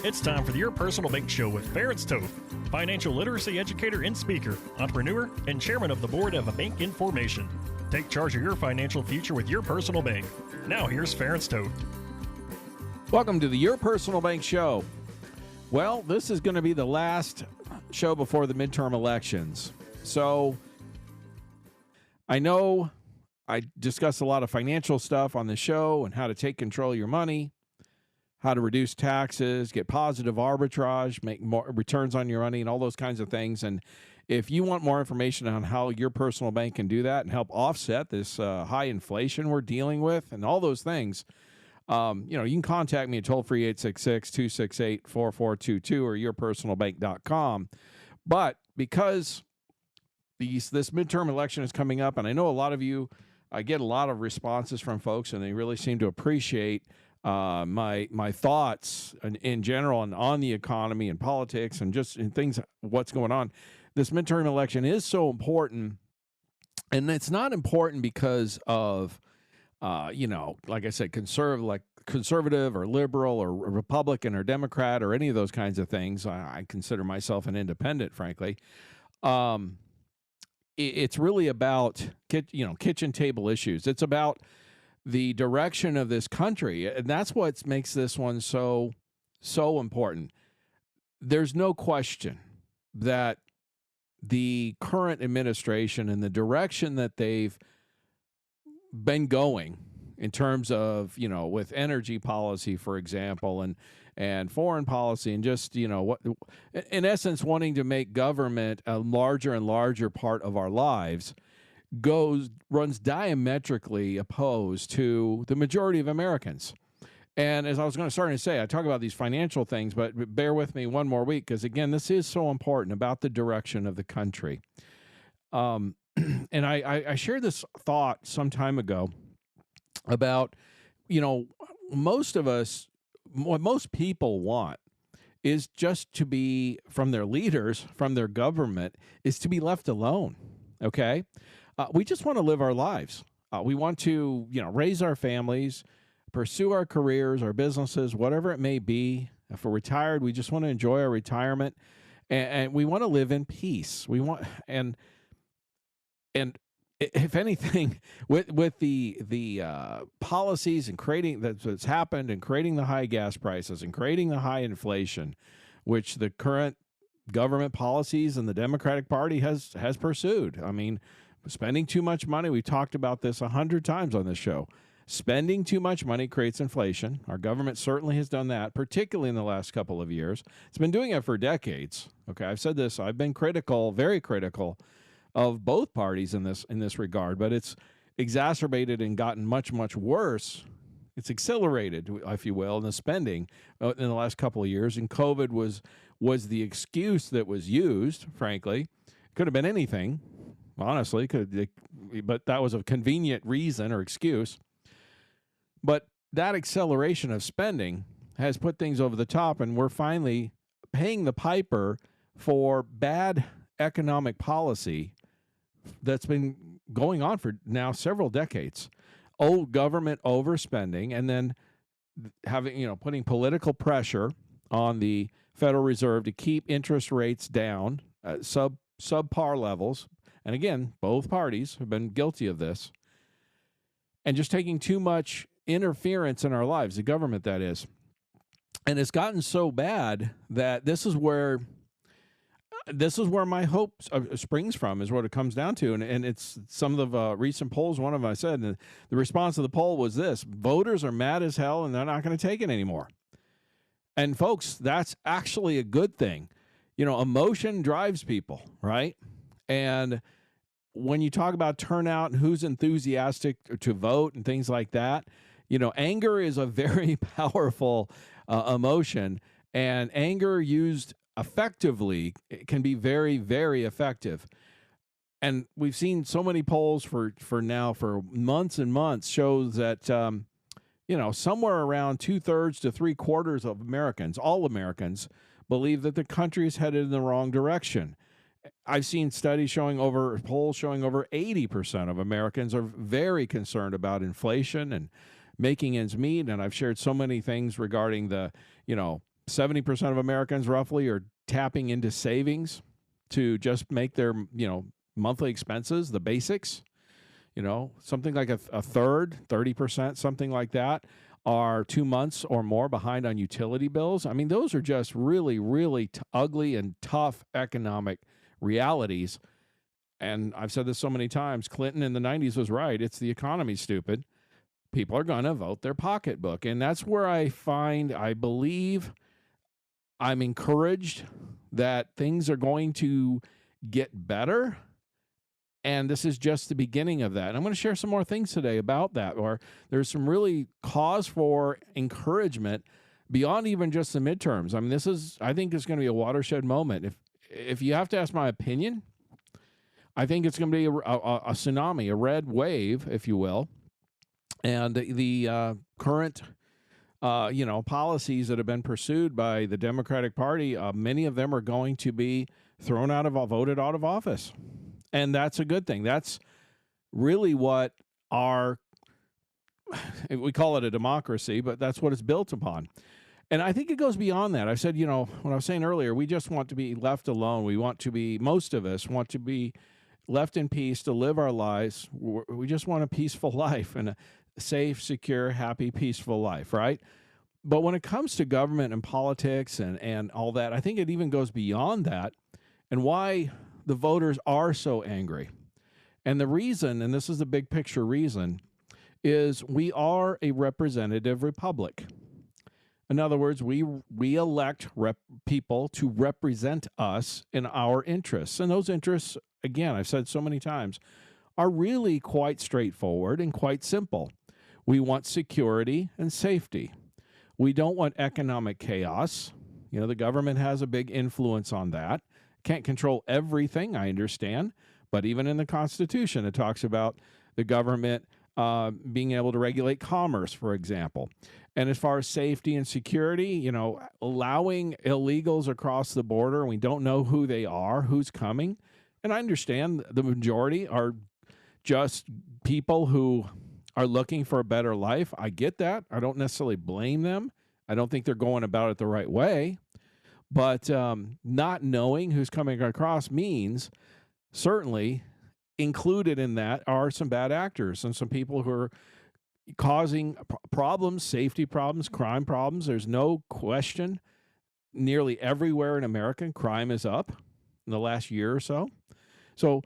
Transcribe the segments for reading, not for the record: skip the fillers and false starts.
It's time for the Your Personal Bank Show with Ference Toth, financial literacy educator and speaker, entrepreneur, and chairman of the board of a Bank Information. Take charge of your financial future with Your Personal Bank. Now here's Ference Toth. Welcome to the Your Personal Bank Show. Well, this is going to be the last show before the midterm elections. So I know I discuss a lot of financial stuff on the show and how to take control of your money, how to reduce taxes, get positive arbitrage, make more returns on your money, and all those kinds of things. And if you want more information on how your personal bank can do that and help offset this high inflation we're dealing with and all those things, you can contact me at toll-free 866-268-4422 or yourpersonalbank.com. But because this midterm election is coming up, and I know a lot of you, I get a lot of responses from folks, and they really seem to appreciate my thoughts in general and on the economy and politics and just in things, what's going on. This midterm election is so important, and it's not important because of, like I said, conservative or liberal or Republican or Democrat or any of those kinds of things. I consider myself an independent, frankly. It's really about kitchen table issues. It's about the direction of this country, and that's what makes this one so important. There's no question that the current administration and the direction that they've been going in terms of, with energy policy, for example, and foreign policy, and just, what, in essence, wanting to make government a larger and larger part of our lives, runs diametrically opposed to the majority of Americans. And as I was starting to say, I talk about these financial things, but bear with me one more week, because again, this is so important about the direction of the country. And I shared this thought some time ago about, most of us, what most people want is just to be, from their leaders, from their government, is to be left alone. Okay. We just want to live our lives. We want to, raise our families, pursue our careers, our businesses, whatever it may be. If we're retired, we just want to enjoy our retirement, and we want to live in peace. We want, and if anything, with the policies and creating that's happened and creating the high gas prices and creating the high inflation, which the current government policies and the Democratic Party has pursued. I mean, spending too much money. We talked about this 100 times on this show. Spending too much money creates inflation. Our government certainly has done that, particularly in the last couple of years. It's been doing it for decades. Okay, I've said this. I've been critical, very critical, of both parties in this regard, but it's exacerbated and gotten much, much worse. It's accelerated, if you will, in the spending in the last couple of years. And COVID was the excuse that was used, frankly. It could have been anything. Honestly, but that was a convenient reason or excuse. But that acceleration of spending has put things over the top, and we're finally paying the piper for bad economic policy that's been going on for now several decades. Old government overspending, and then putting political pressure on the Federal Reserve to keep interest rates down at subpar levels. And again, both parties have been guilty of this, and just taking too much interference in our lives, the government, that is. And it's gotten so bad that this is where my hope springs from, is what it comes down to. And it's some of the recent polls, one of them I said, and the response to the poll was this: voters are mad as hell and they're not going to take it anymore. And folks, that's actually a good thing. Emotion drives people, right? And when you talk about turnout and who's enthusiastic to vote and things like that, anger is a very powerful emotion, and anger used effectively can be very, very effective. And we've seen so many polls for months and months shows that, somewhere around 2/3 to 3/4 of Americans, all Americans, believe that the country is headed in the wrong direction. I've seen studies polls showing over 80% of Americans are very concerned about inflation and making ends meet. And I've shared so many things regarding the, 70% of Americans roughly are tapping into savings to just make their, monthly expenses, the basics. Something like a third, 30%, something like that, are 2 months or more behind on utility bills. I mean, those are just really, really ugly and tough economic realities. And I've said this so many times, Clinton in the 90s was right. It's the economy, stupid. People are going to vote their pocketbook. And that's where I believe I'm encouraged that things are going to get better. And this is just the beginning of that. And I'm going to share some more things today about that, or there's some really cause for encouragement beyond even just the midterms. I mean, I think it's going to be a watershed moment. If you have to ask my opinion, I think it's going to be a tsunami, a red wave, if you will. And the current, policies that have been pursued by the Democratic Party, many of them are going to be voted out of office. And that's a good thing. That's really what we call it a democracy, but that's what it's built upon. And I think it goes beyond that. I said, what I was saying earlier, we just want to be left alone. Most of us want to be left in peace to live our lives. We just want a peaceful life and a safe, secure, happy, peaceful life, right? But when it comes to government and politics and all that, I think it even goes beyond that, and why the voters are so angry. And the reason, and this is the big picture reason, is we are a representative republic. In other words, we elect people to represent us in our interests. And those interests, again, I've said so many times, are really quite straightforward and quite simple. We want security and safety. We don't want economic chaos. The government has a big influence on that. Can't control everything, I understand, but even in the Constitution, it talks about the government being able to regulate commerce, for example. And as far as safety and security, allowing illegals across the border, we don't know who they are, who's coming. And I understand the majority are just people who are looking for a better life. I get that. I don't necessarily blame them. I don't think they're going about it the right way. But not knowing who's coming across means certainly included in that are some bad actors and some people who are causing problems, safety problems, crime problems. There's no question. Nearly everywhere in America, crime is up in the last year or so. So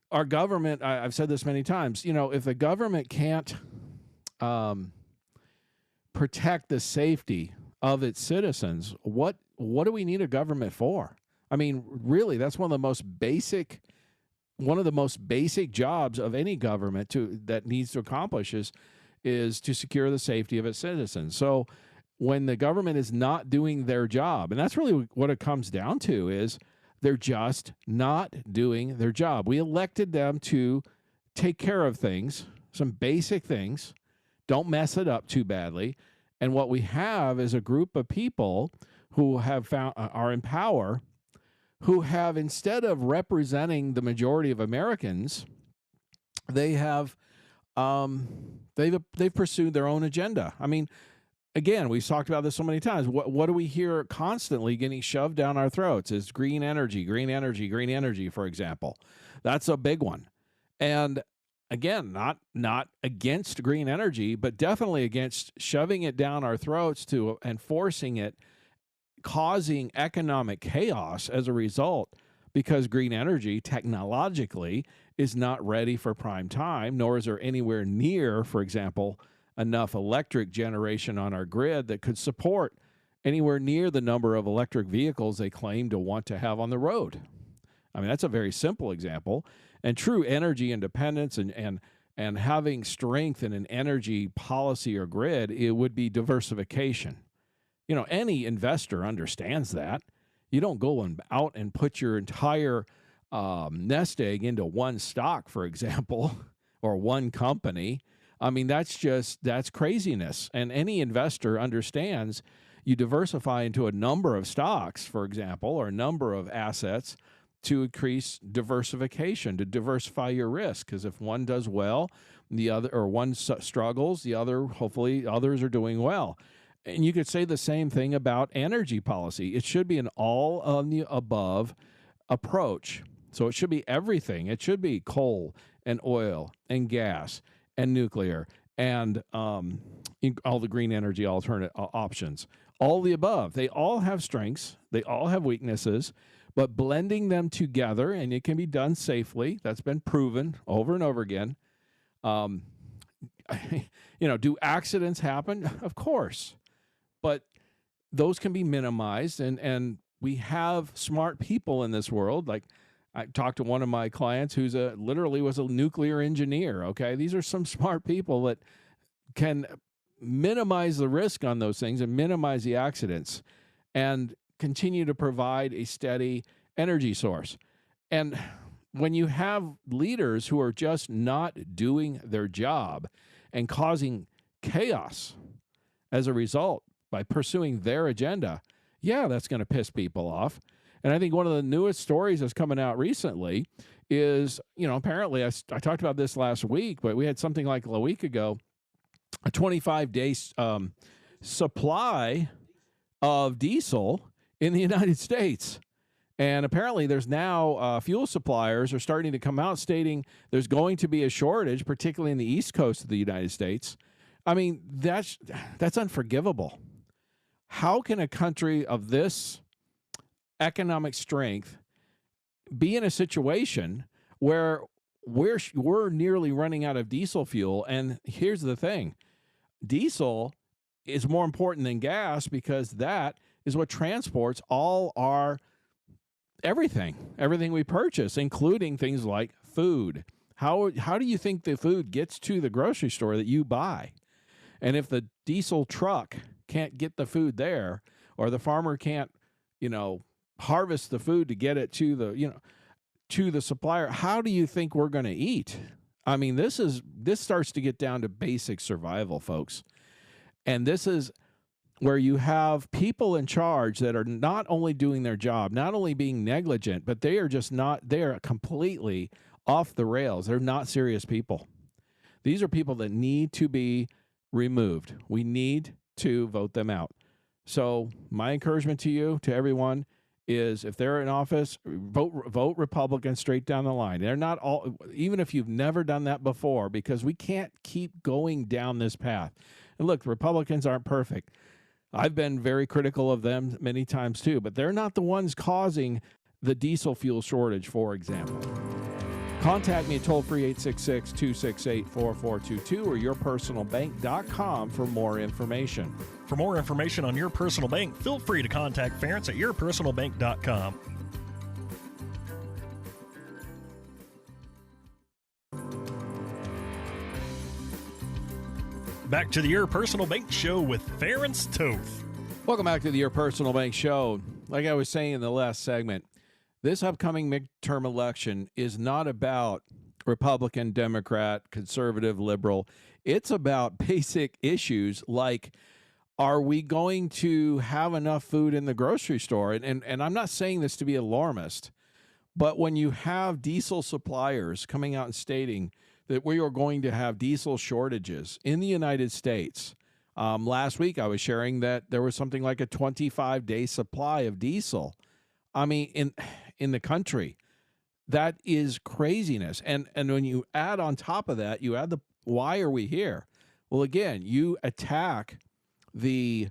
our government, I've said this many times, if the government can't protect the safety of its citizens, what do we need a government for? I mean, really, that's one of the most basic jobs of any government that needs to accomplish is to secure the safety of its citizens. So when the government is not doing their job, and that's really what it comes down to, is they're just not doing their job. We elected them to take care of things, some basic things, don't mess it up too badly. And what we have is a group of people who are in power, who have, instead of representing the majority of Americans, they've pursued their own agenda. I mean, again, we've talked about this so many times. What do we hear constantly getting shoved down our throats? Is green energy, for example. That's a big one. And again, not against green energy, but definitely against shoving it down our throats and forcing it, causing economic chaos as a result, because green energy technologically is not ready for prime time, nor is there anywhere near, for example, enough electric generation on our grid that could support anywhere near the number of electric vehicles they claim to want to have on the road. I mean, that's a very simple example. And true energy independence and having strength in an energy policy or grid, it would be diversification. Any investor understands that. You don't go out and put your entire nest egg into one stock, for example, or one company. I mean, that's craziness. And any investor understands you diversify into a number of stocks, for example, or a number of assets to increase diversification, to diversify your risk. Because if one does well, one struggles, hopefully others are doing well. And you could say the same thing about energy policy. It should be an all of the above approach. So it should be everything. It should be coal and oil and gas and nuclear and all the green energy alternate options. All the above. They all have strengths. They all have weaknesses. But blending them together, and it can be done safely. That's been proven over and over again. Do accidents happen? Of course. But those can be minimized, and we have smart people in this world. Like I talked to one of my clients who's literally was a nuclear engineer. Okay, these are some smart people that can minimize the risk on those things and minimize the accidents, and continue to provide a steady energy source. And when you have leaders who are just not doing their job and causing chaos as a result by pursuing their agenda, yeah, that's going to piss people off. And I think one of the newest stories that's coming out recently is, apparently I talked about this last week, but we had something like a week ago, a 25-day supply of diesel in the United States. And apparently there's now fuel suppliers are starting to come out stating there's going to be a shortage, particularly in the East Coast of the United States. I mean, that's unforgivable. How can a country of this economic strength be in a situation where we're nearly running out of diesel fuel? And here's the thing. Diesel is more important than gas because that is what transports all our everything we purchase, including things like food. How do you think the food gets to the grocery store that you buy? And if the diesel truck can't get the food there, or the farmer can't, harvest the food to get it to the supplier, how do you think we're going to eat? I mean, this starts to get down to basic survival, folks. And this is where you have people in charge that are not only doing their job, not only being negligent, but they are completely off the rails. They're not serious people. These are people that need to be removed. We need to vote them out. So my encouragement to you, to everyone, is if they're in office, vote Republican straight down the line. They're not all, even if you've never done that before, because we can't keep going down this path. And look, Republicans aren't perfect. I've been very critical of them many times too, but they're not the ones causing the diesel fuel shortage, for example. Contact me at toll-free 866-268-4422 or yourpersonalbank.com for more information. For more information on Your Personal Bank, feel free to contact Ference at yourpersonalbank.com. Back to the Your Personal Bank Show with Ference Toth. Welcome back to the Your Personal Bank Show. Like I was saying in the last segment, this upcoming midterm election is not about Republican, Democrat, conservative, liberal. It's about basic issues like, are we going to have enough food in the grocery store? And I'm not saying this to be alarmist, but when you have diesel suppliers coming out and stating that we are going to have diesel shortages in the United States. Last week, I was sharing that there was something like a 25-day supply of diesel. I mean, in the country, that is craziness. And when you add on top of that, you add why are we here? Well, again, you attack the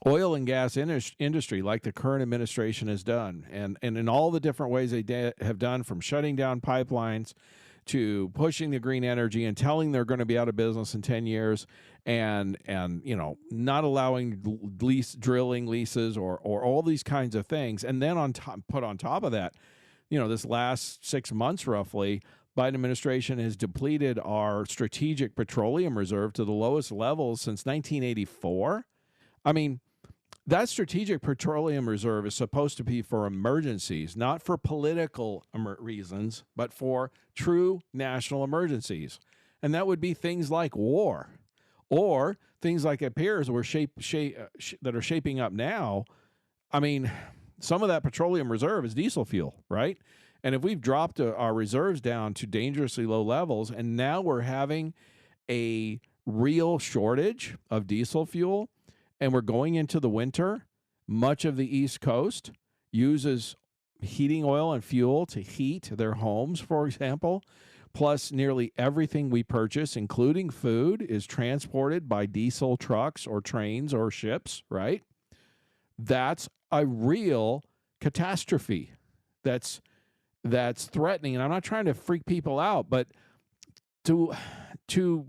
oil and gas industry like the current administration has done, and in all the different ways they have done, from shutting down pipelines to pushing the green energy and telling they're going to be out of business in 10 years and not allowing drilling leases or all these kinds of things. And then put on top of that, this last 6 months roughly, Biden administration has depleted our strategic petroleum reserve to the lowest levels since 1984. I mean, that strategic petroleum reserve is supposed to be for emergencies, not for political reasons, but for true national emergencies. And that would be things like war, or things like it appears that are shaping up now. I mean, some of that petroleum reserve is diesel fuel, right? And if we've dropped our reserves down to dangerously low levels, and now we're having a real shortage of diesel fuel, and we're going into the winter, much of the East Coast uses heating oil and fuel to heat their homes, for example. Plus, nearly everything we purchase, including food, is transported by diesel trucks or trains or ships, right? That's a real catastrophe that's threatening. And I'm not trying to freak people out, but to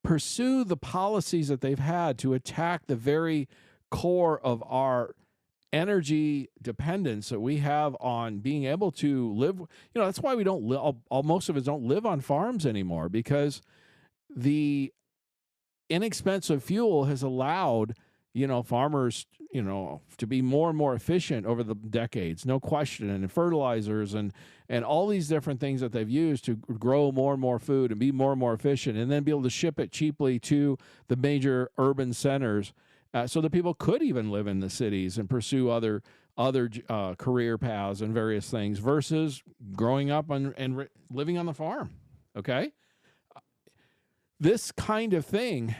pursue the policies that they've had to attack the very core of our energy dependence that we have on being able to live, that's why we don't live, most of us don't live on farms anymore, because the inexpensive fuel has allowed farmers to be more and more efficient over the decades, no question, and fertilizers and all these different things that they've used to grow more and more food and be more and more efficient, and then be able to ship it cheaply to the major urban centers, so that people could even live in the cities and pursue other career paths and various things versus growing up and living on the farm. Okay, this kind of thing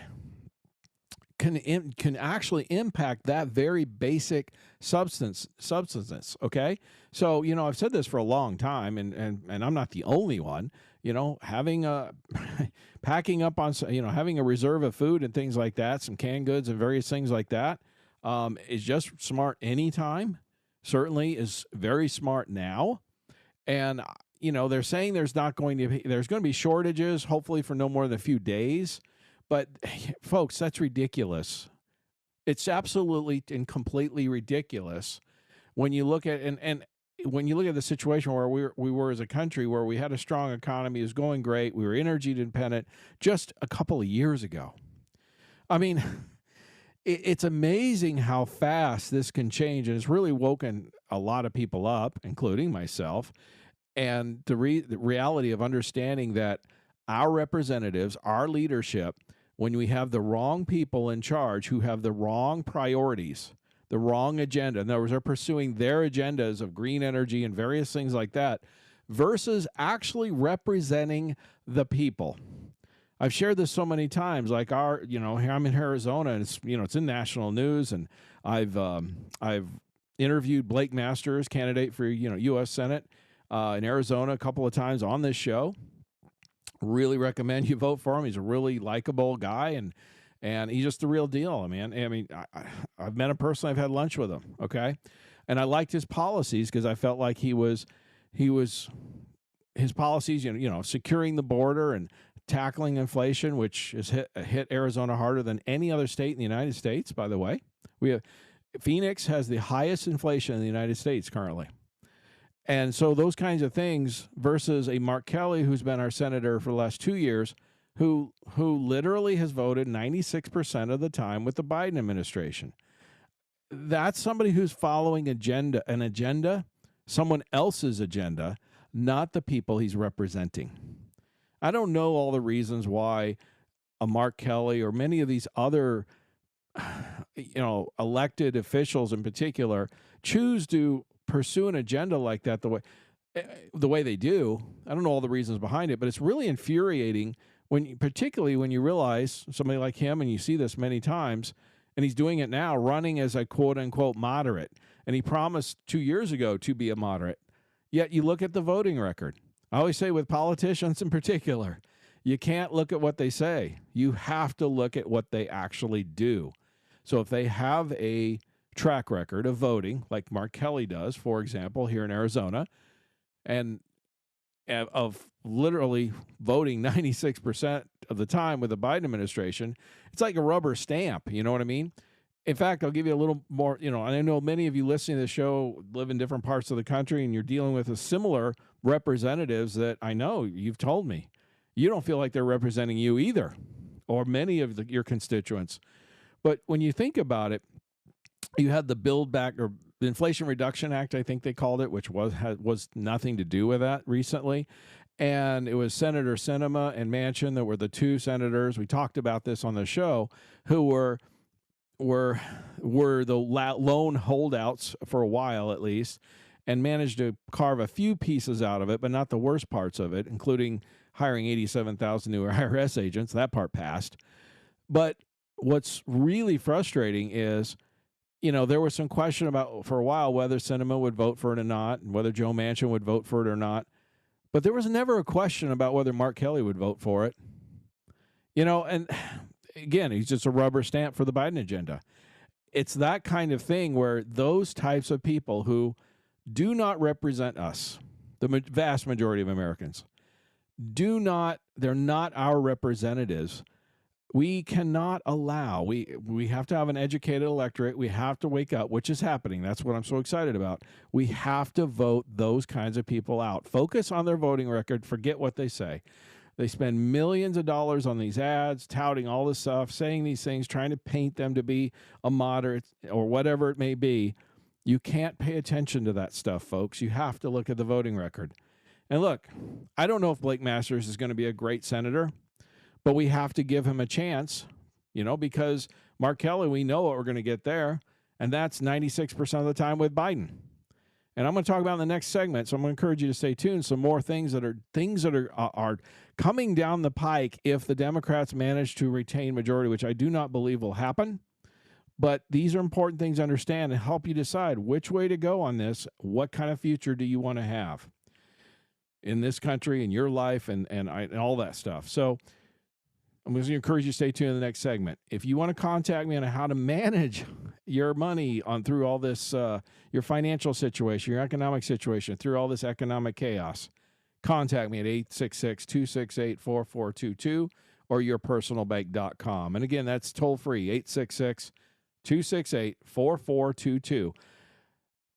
can actually impact that very basic substances. Okay, so I've said this for a long time, and I'm not the only one. Having packing up on having a reserve of food and things like that, some canned goods and various things like that, is just smart anytime. Certainly is very smart now, and they're saying there's going to be shortages, hopefully for no more than a few days. But folks, that's ridiculous. It's absolutely and completely ridiculous when you look at and when you look at the situation where we were as a country, where we had a strong economy, it was going great, we were energy dependent just a couple of years ago. I mean, it's amazing how fast this can change, and it's really woken a lot of people up, including myself, and the reality of understanding that our representatives, our leadership, when we have the wrong people in charge who have the wrong priorities, the wrong agenda, in other words, they're pursuing their agendas of green energy and various things like that, versus actually representing the people. I've shared this so many times, like here I'm in Arizona, and it's in national news, and I've interviewed Blake Masters, candidate for U.S. Senate in Arizona, a couple of times on this show. Really recommend you vote for him. He's a really likable guy, and he's just the real deal, man. I've met him personally. I've had lunch with him. Okay, and I liked his policies because I felt like his policies, securing the border and tackling inflation, which has hit Arizona harder than any other state in the United States. By the way, Phoenix has the highest inflation in the United States currently. And so those kinds of things versus a Mark Kelly, who's been our senator for the last 2 years, who literally has voted 96% of the time with the Biden administration. That's somebody who's following an agenda, someone else's agenda, not the people he's representing. I don't know all the reasons why a Mark Kelly or many of these other elected officials in particular choose to pursue an agenda like that the way they do. I don't know all the reasons behind it, but it's really infuriating particularly when you realize somebody like him, and you see this many times, and he's doing it now, running as a quote unquote moderate, and he promised 2 years ago to be a moderate. Yet you look at the voting record. I always say with politicians in particular, you can't look at what they say. You have to look at what they actually do. So if they have a track record of voting, like Mark Kelly does, for example, here in Arizona, and of literally voting 96% of the time with the Biden administration, it's like a rubber stamp. You know what I mean? In fact, I'll give you a little more, and I know many of you listening to the show live in different parts of the country, and you're dealing with a similar representatives that I know you've told me you don't feel like they're representing you either, or many of your constituents. But when you think about it, you had the Build Back or the Inflation Reduction Act, I think they called it, which was nothing to do with that recently. And it was Senator Sinema and Manchin that were the two senators. We talked about this on the show, who were the lone holdouts for a while at least, and managed to carve a few pieces out of it, but not the worst parts of it, including hiring 87,000 new IRS agents. That part passed. But what's really frustrating is, there was some question about for a while whether Sinema would vote for it or not, and whether Joe Manchin would vote for it or not. But there was never a question about whether Mark Kelly would vote for it. And again, he's just a rubber stamp for the Biden agenda. It's that kind of thing where those types of people who do not represent us, the vast majority of Americans, they're not our representatives. We cannot allow, we have to have an educated electorate. We have to wake up, which is happening. That's what I'm so excited about. We have to vote those kinds of people out. Focus on their voting record. Forget what they say. They spend millions of dollars on these ads, touting all this stuff, saying these things, trying to paint them to be a moderate or whatever it may be. You can't pay attention to that stuff, folks. You have to look at the voting record. And look, I don't know if Blake Masters is going to be a great senator, but we have to give him a chance, because Mark Kelly, we know what we're going to get there, and that's 96% of the time with Biden. And I'm going to talk about in the next segment, so I'm going to encourage you to stay tuned. Some more things that are coming down the pike if the Democrats manage to retain majority, which I do not believe will happen. But these are important things to understand and help you decide which way to go on this. What kind of future do you want to have in this country, in your life, and all that stuff. So I'm going to encourage you to stay tuned in the next segment. If you want to contact me on how to manage your money through all this, your financial situation, your economic situation, through all this economic chaos, contact me at 866-268-4422 or yourpersonalbank.com. And again, that's toll free, 866-268-4422.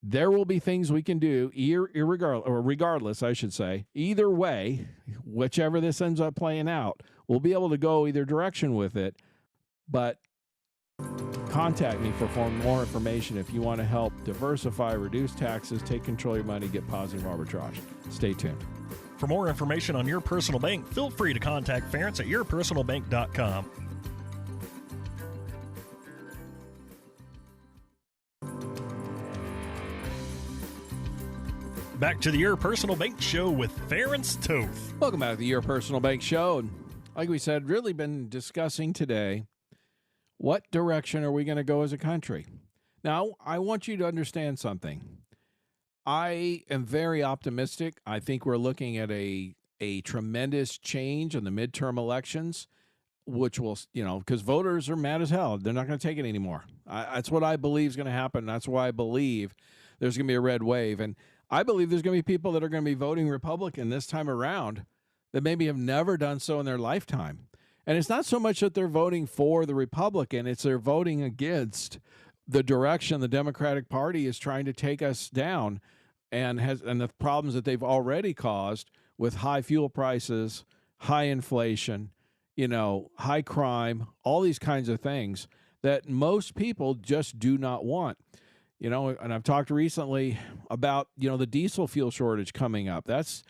There will be things we can do, regardless, I should say. Either way, whichever this ends up playing out, we'll be able to go either direction with it. But contact me for more information if you want to help diversify, reduce taxes, take control of your money, get positive arbitrage. Stay tuned. For more information on Your Personal Bank, feel free to contact Ference at yourpersonalbank.com. Back to the Your Personal Bank Show with Ference Toth. Welcome back to the Your Personal Bank Show. And like we said, really been discussing today, what direction are we going to go as a country? Now, I want you to understand something. I am very optimistic. I think we're looking at a tremendous change in the midterm elections, which will, because voters are mad as hell. They're not going to take it anymore. That's what I believe is going to happen. That's why I believe there's going to be a red wave. And I believe there's going to be people that are going to be voting Republican this time around that maybe have never done so in their lifetime. And it's not so much that they're voting for the Republican, it's they're voting against the direction the Democratic Party is trying to take us down and the problems that they've already caused with high fuel prices, high inflation, high crime, all these kinds of things that most people just do not want. And I've talked recently about, the diesel fuel shortage coming up. This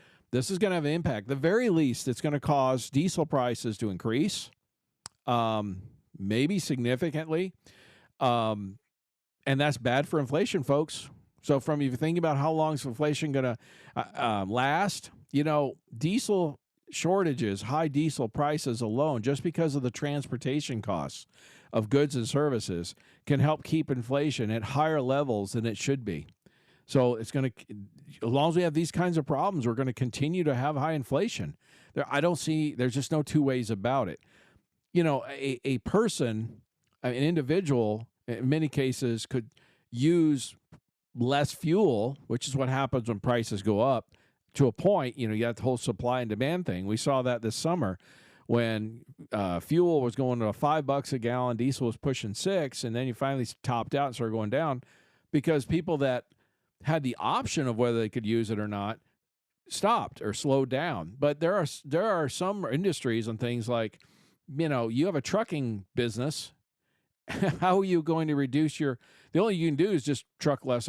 is going to have an impact. The very least, it's going to cause diesel prices to increase, maybe significantly. And that's bad for inflation, folks. So if you think about how long is inflation going to last, diesel shortages, high diesel prices alone, just because of the transportation costs of goods and services, can help keep inflation at higher levels than it should be. So it's going to, as long as we have these kinds of problems, we're going to continue to have high inflation. There's just no two ways about it. A person, an individual, in many cases, could use less fuel, which is what happens when prices go up to a point. You got the whole supply and demand thing. We saw that this summer when fuel was going to $5 a gallon, diesel was pushing $6, and then you finally topped out and started going down because people that had the option of whether they could use it or not stopped or slowed down. But there are some industries and things like, you have a trucking business. How are you going to reduce the only thing you can do is just truck less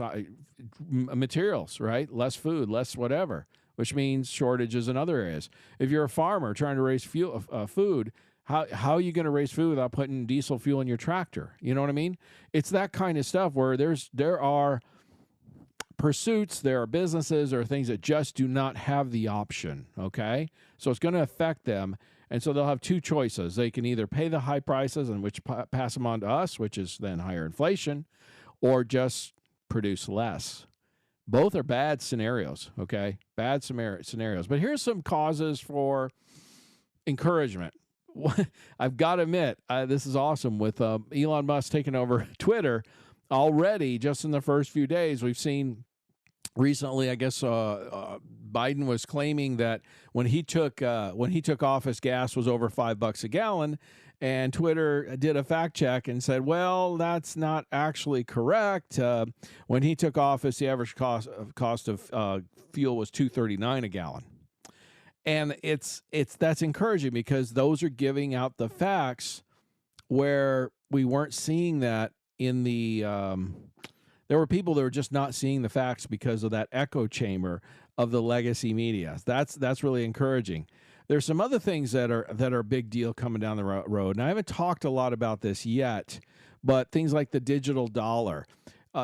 materials, right? Less food, less whatever, which means shortages in other areas. If you're a farmer trying to raise food, how are you going to raise food without putting diesel fuel in your tractor? You know what I mean? It's that kind of stuff where there are pursuits, there are businesses, there are things that just do not have the option, okay? So it's going to affect them. And so they'll have two choices. They can either pay the high prices and which pass them on to us, which is then higher inflation, or just produce less. Both are bad scenarios, okay? Bad scenarios. But here's some causes for encouragement. I've got to admit, this is awesome. With Elon Musk taking over Twitter already, just in the first few days, we've seen recently, I guess Biden was claiming that when he took office, gas was over $5 a gallon, and Twitter did a fact check and said, well, that's not actually correct. When he took office, the average cost of fuel was $2.39 a gallon. And that's encouraging, because those are giving out the facts where we weren't seeing that in the there were people that were just not seeing the facts because of that echo chamber of the legacy media. That's really encouraging. There's some other things that are a big deal coming down the road, and I haven't talked a lot about this yet, but things like the digital dollar.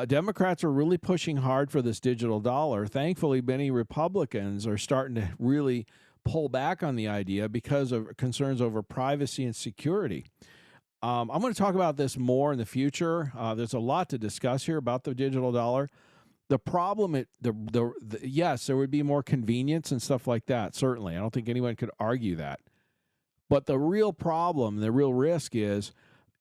Democrats are really pushing hard for this digital dollar. Thankfully, many Republicans are starting to really pull back on the idea because of concerns over privacy and security. I'm going to talk about this more in the future. There's a lot to discuss here about the digital dollar. The problem, yes, there would be more convenience and stuff like that. Certainly, I don't think anyone could argue that. But the real problem, the real risk is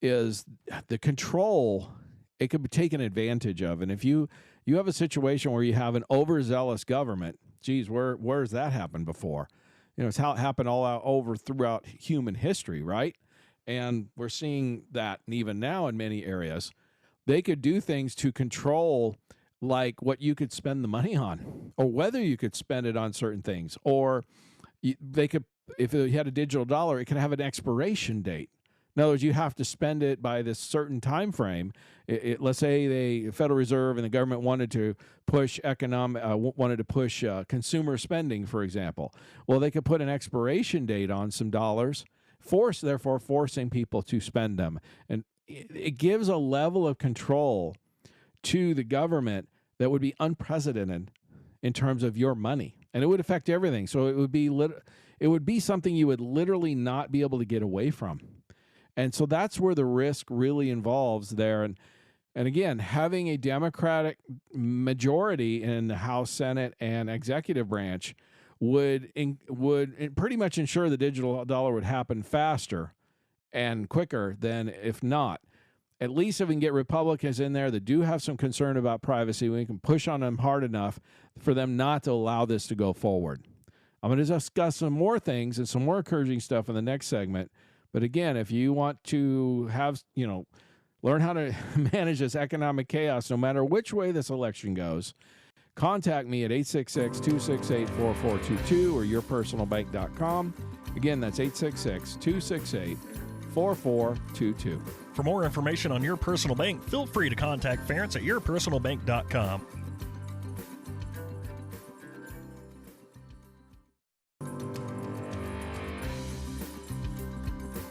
the control. It could be taken advantage of, and if you have a situation where you have an overzealous government, geez, where has that happened before? It's how it happened all over throughout human history, right? And we're seeing that even now in many areas. They could do things to control, like what you could spend the money on, or whether you could spend it on certain things. Or they could, if you had a digital dollar, it could have an expiration date. In other words, you have to spend it by this certain time frame. Let's say the Federal Reserve and the government wanted to push consumer spending, for example. Well, they could put an expiration date on some dollars, therefore forcing people to spend them. And it gives a level of control to the government that would be unprecedented in terms of your money, and it would affect everything. So it would be something you would literally not be able to get away from. And so that's where the risk really involves there. And again, having a Democratic majority in the House, Senate, and executive branch would pretty much ensure the digital dollar would happen faster and quicker than if not. At least if we can get Republicans in there that do have some concern about privacy, we can push on them hard enough for them not to allow this to go forward. I'm going to discuss some more things and some more encouraging stuff in the next segment. But again, if you want to have, learn how to manage this economic chaos, no matter which way this election goes, contact me at 866-268-4422 or yourpersonalbank.com. Again, that's 866-268-4422. For more information on Your Personal Bank, feel free to contact Ference at yourpersonalbank.com.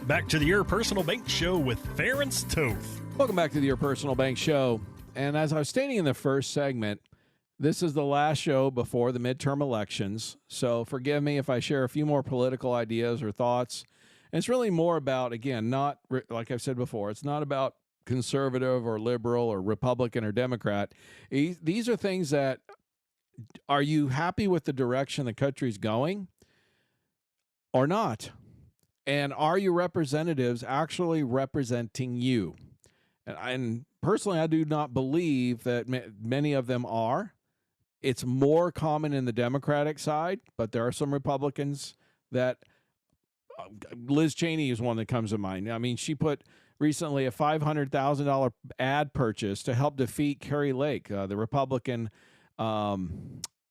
Back to the Your Personal Bank Show with Ference Toth. Welcome back to the Your Personal Bank Show. And as I was stating in the first segment, this is the last show before the midterm elections. So forgive me if I share a few more political ideas or thoughts. And it's really more about, again, not, like I've said before, it's not about conservative or liberal or Republican or Democrat. These are things that, are you happy with the direction the country's going or not? And are your representatives actually representing you? And personally, I do not believe that many of them are. It's more common in the Democratic side, but there are some Republicans that, Liz Cheney is one that comes to mind. I mean, she put recently a $500,000 ad purchase to help defeat Kari Lake, the Republican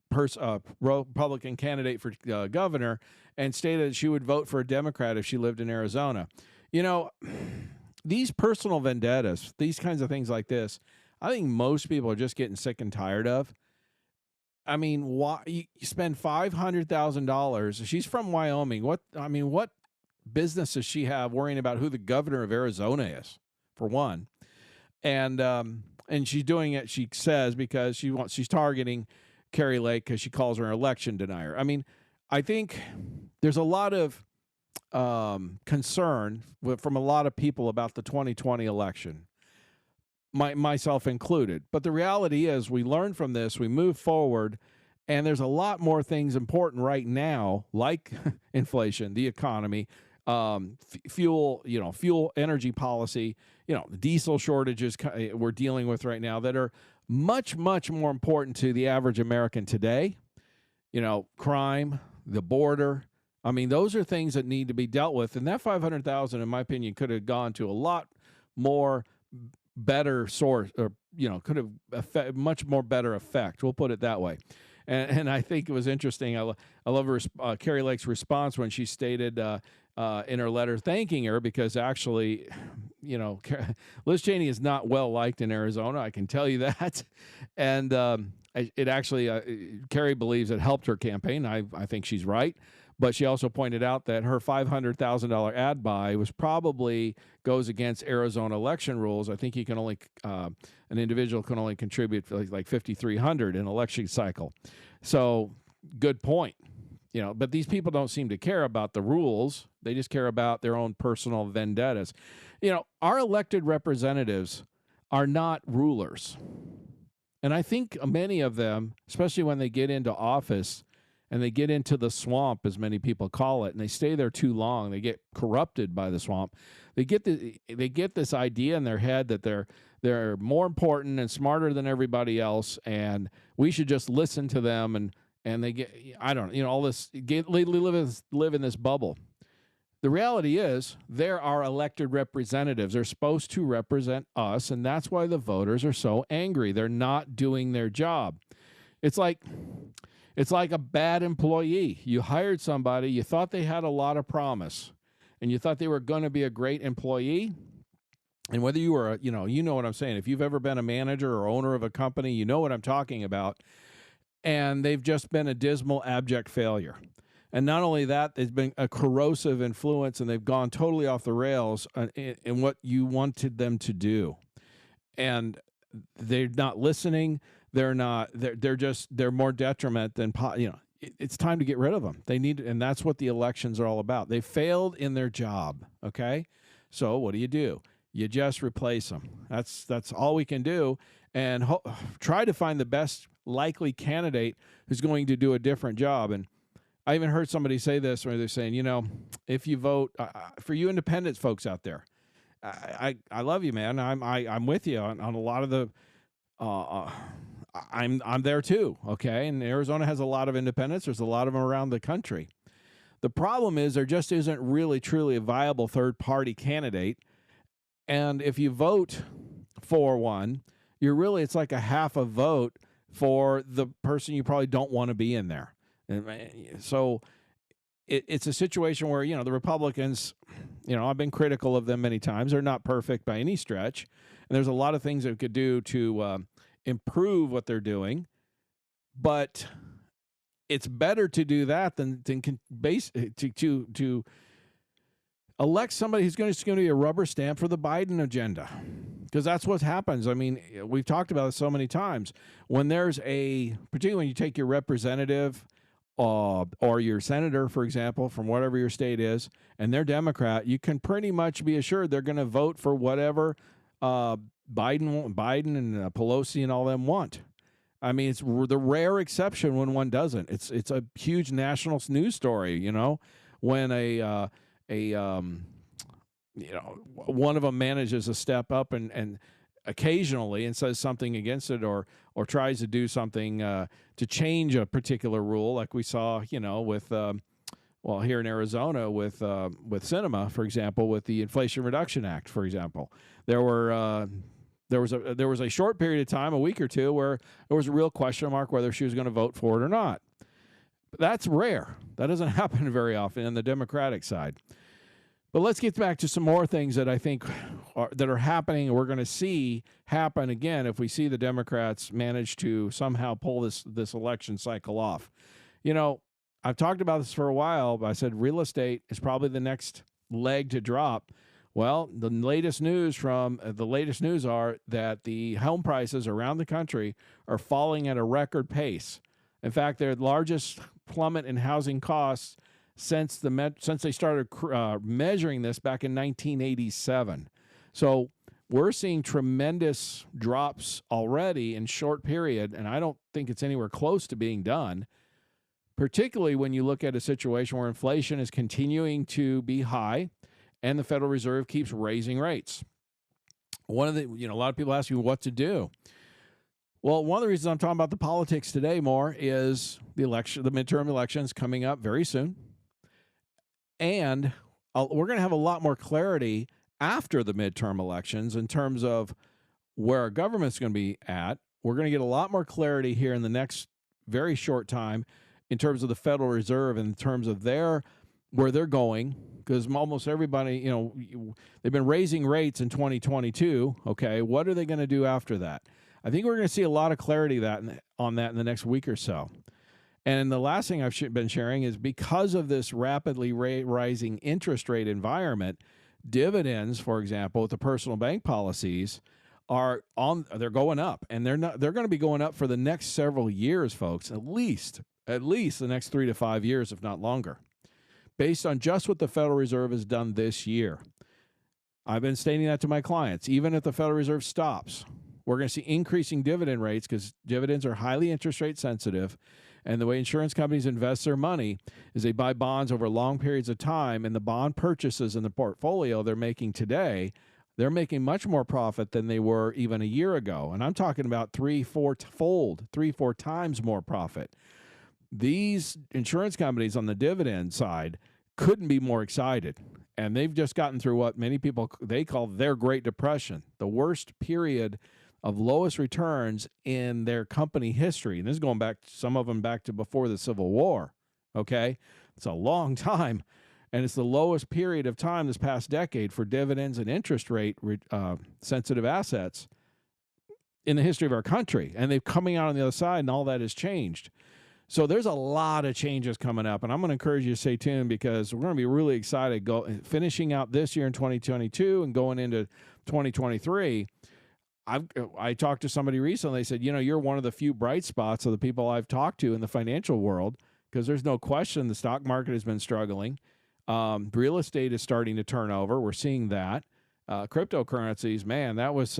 Republican candidate for governor, and stated that she would vote for a Democrat if she lived in Arizona. These personal vendettas, these kinds of things like this, I think most people are just getting sick and tired of. I mean, why you spend $500,000? She's from Wyoming. What business does she have worrying about who the governor of Arizona is, for one? And she's doing it, she says, because she's targeting Kari Lake because she calls her an election denier. I mean, I think there's a lot of concern from a lot of people about the 2020 election, myself included. But the reality is we learn from this, we move forward, and there's a lot more things important right now, like inflation, the economy, fuel, energy policy, the diesel shortages we're dealing with right now that are much, much more important to the average American today. Crime, the border. I mean, those are things that need to be dealt with. And that 500,000, in my opinion, could have gone to a lot more better source, or, could have much more better effect. We'll put it that way. And I think it was interesting. I love Carrie Lake's response when she stated in her letter thanking her, because actually, Liz Cheney is not well liked in Arizona. I can tell you that. And it actually, Carrie believes it helped her campaign. I think she's right. But she also pointed out that her $500,000 ad buy goes against Arizona election rules. I think an individual can only contribute like $5,300 in election cycle. So good point. But these people don't seem to care about the rules. They just care about their own personal vendettas. Our elected representatives are not rulers. And I think many of them, especially when they get into office, and they get into the swamp, as many people call it, and they stay there too long. They get corrupted by the swamp. They get this idea in their head that they're more important and smarter than everybody else, and we should just listen to them. And they get, all this, live in this bubble. The reality is, there are elected representatives. They're supposed to represent us, and that's why the voters are so angry. They're not doing their job. It's like a bad employee. You hired somebody, you thought they had a lot of promise, and you thought they were going to be a great employee. And whether you were, you know what I'm saying. If you've ever been a manager or owner of a company, you know what I'm talking about. And they've just been a dismal, abject failure. And not only that, there's been a corrosive influence, and they've gone totally off the rails in what you wanted them to do. And they're not listening. They're more detriment than, it's time to get rid of them. And that's what the elections are all about. They failed in their job. Okay. So what do? You just replace them. That's all we can do. And try to find the best likely candidate who's going to do a different job. And I even heard somebody say this, where they're saying, if you vote for you independent folks out there, I love you, man. I'm with you on a lot of the, I'm there too, okay? And Arizona has a lot of independents. There's a lot of them around the country. The problem is there just isn't really truly a viable third-party candidate. And if you vote for one, it's like a half a vote for the person you probably don't want to be in there. And so it's a situation where, the Republicans, I've been critical of them many times. They're not perfect by any stretch. And there's a lot of things that we could do to improve what they're doing, but it's better to do that than to elect somebody who's going to be a rubber stamp for the Biden agenda, because that's what happens. I mean, we've talked about it so many times. When particularly when you take your representative or your senator, for example, from whatever your state is, and they're Democrat, you can pretty much be assured they're going to vote for whatever Biden and Pelosi and all them want. I mean, it's the rare exception when one doesn't. It's a huge national news story, when one of them manages to step up and occasionally and says something against it, or tries to do something to change a particular rule, like we saw, with here in Arizona with cinema, for example, with the Inflation Reduction Act, for example. There was a short period of time, a week or two, where there was a real question mark whether she was going to vote for it or not. But that's rare. That doesn't happen very often on the Democratic side. But let's get back to some more things that I think are happening, and we're going to see happen again if we see the Democrats manage to somehow pull this election cycle off. I've talked about this for a while, but I said real estate is probably the next leg to drop. Well, the latest news are that the home prices around the country are falling at a record pace. In fact, their largest plummet in housing costs since they started measuring this back in 1987. So we're seeing tremendous drops already in short period, and I don't think it's anywhere close to being done, particularly when you look at a situation where inflation is continuing to be high and the Federal Reserve keeps raising rates. A lot of people ask me what to do. Well, one of the reasons I'm talking about the politics today more is the midterm elections coming up very soon. And we're going to have a lot more clarity after the midterm elections in terms of where our government's going to be at. We're going to get a lot more clarity here in the next very short time in terms of the Federal Reserve, in terms of where they're going, because almost everybody, they've been raising rates in 2022. Okay, what are they going to do after that? I think we're going to see a lot of clarity on that in the next week or so. And the last thing I've been sharing is because of this rapidly rising interest rate environment, dividends, for example, with the personal bank policies they're going up, and they're going to be going up for the next several years, folks, at least the next 3 to 5 years, if not longer, based on just what the Federal Reserve has done this year. I've been stating that to my clients. Even if the Federal Reserve stops, we're going to see increasing dividend rates because dividends are highly interest rate sensitive. And the way insurance companies invest their money is they buy bonds over long periods of time, and the bond purchases in the portfolio they're making today, they're making much more profit than they were even a year ago. And I'm talking about 3-4 times more profit. These insurance companies on the dividend side couldn't be more excited. And they've just gotten through what many people, they call their Great Depression, the worst period of lowest returns in their company history. And this is going back, some of them back to before the Civil War. Okay? It's a long time. And it's the lowest period of time this past decade for dividends and interest rate sensitive assets in the history of our country. And they're coming out on the other side, and all that has changed. So there's a lot of changes coming up, and I'm going to encourage you to stay tuned because we're going to be really excited finishing out this year in 2022 and going into 2023. I talked to somebody recently. They said, you're one of the few bright spots of the people I've talked to in the financial world, because there's no question the stock market has been struggling. Real estate is starting to turn over. We're seeing that. Cryptocurrencies, man, that was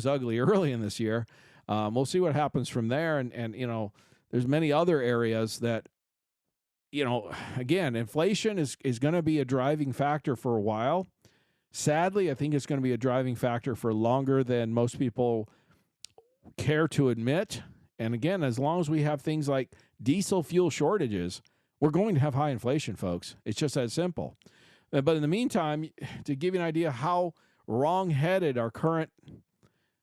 ugly early in this year. We'll see what happens from there. And there's many other areas that, again, inflation is going to be a driving factor for a while. Sadly, I think it's going to be a driving factor for longer than most people care to admit. And again, as long as we have things like diesel fuel shortages, we're going to have high inflation, folks. It's just that simple. But in the meantime, to give you an idea how wrong-headed our current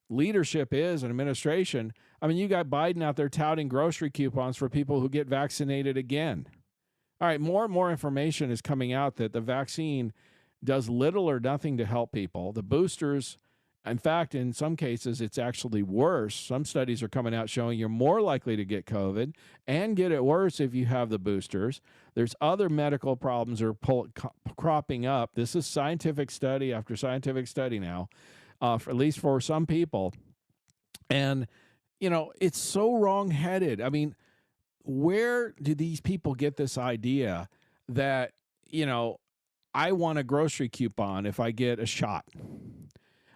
leadership is and administration, I mean, you got Biden out there touting grocery coupons for people who get vaccinated again. All right, more and more information is coming out that the vaccine does little or nothing to help people. The boosters, in fact, in some cases, it's actually worse. Some studies are coming out showing you're more likely to get COVID and get it worse if you have the boosters. There's other medical problems that are cropping up. This is scientific study after scientific study now, at least for some people. And, it's so wrong-headed. I mean, where do these people get this idea that, I want a grocery coupon if I get a shot?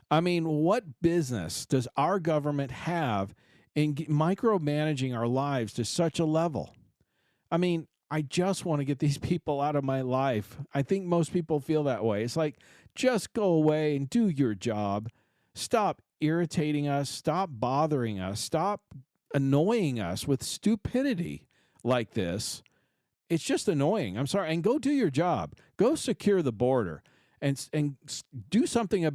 I mean, what business does our government have in micromanaging our lives to such a level? I mean, I just want to get these people out of my life. I think most people feel that way. It's like, just go away and do your job. Stop irritating us. Stop bothering us. Stop annoying us with stupidity like this. It's just annoying. I'm sorry. And go do your job. Go secure the border and do something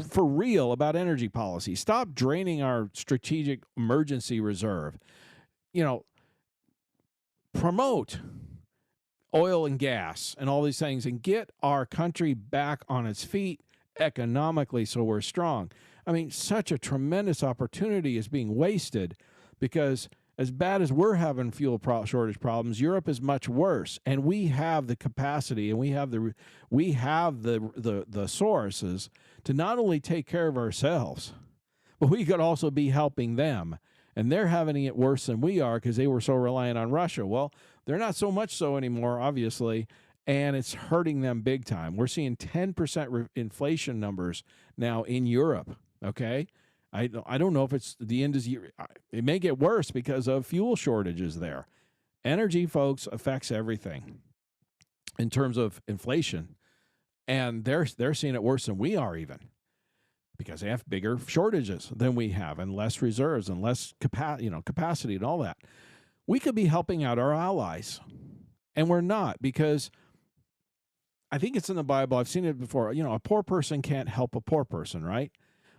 for real about energy policy. Stop draining our strategic emergency reserve. Promote oil and gas and all these things and get our country back on its feet economically so we're strong. I mean, such a tremendous opportunity is being wasted because as bad as we're having fuel shortage problems, Europe is much worse, and we have the capacity and we have the sources to not only take care of ourselves, but we could also be helping them. And they're having it worse than we are because they were so reliant on Russia. Well, they're not so much so anymore, obviously, and it's hurting them big time. We're seeing 10% inflation numbers now in Europe, okay? I don't know if it's the end of the year. It may get worse because of fuel shortages there. Energy, folks, affects everything in terms of inflation, and they're seeing it worse than we are even, because they have bigger shortages than we have and less reserves and less capacity and all that. We could be helping out our allies, and we're not, because I think it's in the Bible. I've seen it before. A poor person can't help a poor person, right?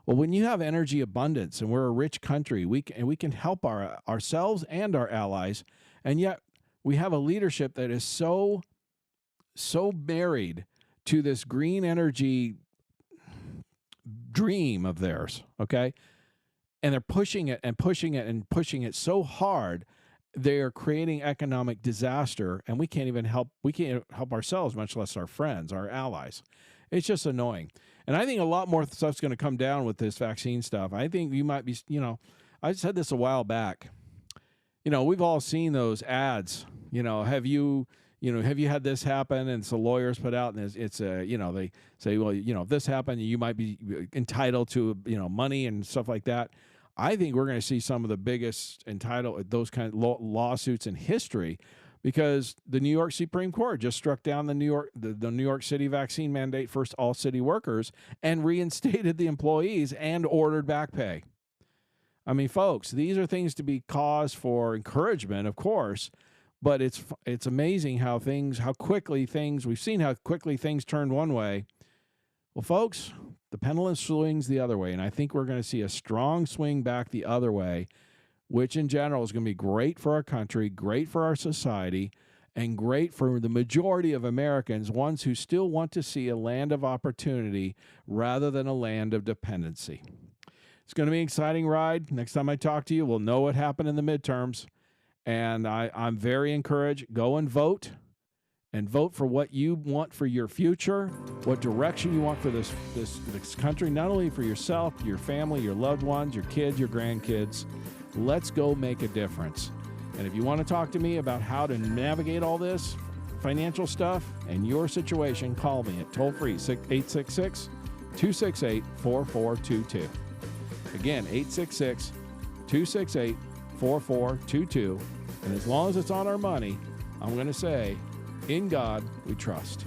Well, when you have energy abundance and we're a rich country, we can help ourselves and our allies, and yet we have a leadership that is so married to this green energy dream of theirs, okay? And they're pushing it and pushing it and pushing it so hard, they are creating economic disaster, and we can't help ourselves, much less our friends, our allies. It's just annoying. And I think a lot more stuff's going to come down with this vaccine stuff. I think you might be, I said this a while back. We've all seen those ads. Have you had this happen? And so lawyers put out, and it's they say, well, if this happened, you might be entitled to, money and stuff like that. I think we're going to see some of the biggest those kind of lawsuits in history, because the New York Supreme Court just struck down the New York City vaccine mandate for all city workers and reinstated the employees and ordered back pay. I mean, folks, these are things to be cause for encouragement, of course, but it's amazing how quickly things turned one way. Well, folks, the pendulum swings the other way, and I think we're going to see a strong swing back the other way, which in general is going to be great for our country, great for our society, and great for the majority of Americans, ones who still want to see a land of opportunity rather than a land of dependency. It's going to be an exciting ride. Next time I talk to you, we'll know what happened in the midterms, and I'm very encouraged. Go and vote. And vote for what you want for your future, what direction you want for this country, not only for yourself, your family, your loved ones, your kids, your grandkids. Let's go make a difference. And if you want to talk to me about how to navigate all this financial stuff and your situation, call me at toll-free 866-268-4422. Again, 866-268-4422. And as long as it's on our money, I'm going to say, in God we trust.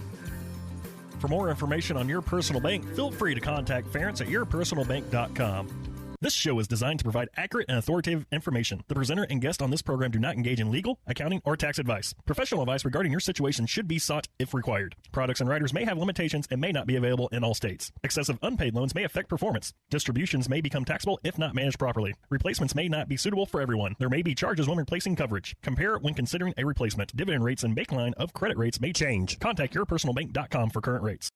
For more information on Your Personal Bank, feel free to contact Ference at yourpersonalbank.com. This show is designed to provide accurate and authoritative information. The presenter and guest on this program do not engage in legal, accounting, or tax advice. Professional advice regarding your situation should be sought if required. Products and riders may have limitations and may not be available in all states. Excessive unpaid loans may affect performance. Distributions may become taxable if not managed properly. Replacements may not be suitable for everyone. There may be charges when replacing coverage. Compare when considering a replacement. Dividend rates and baseline of credit rates may change. Contact yourpersonalbank.com for current rates.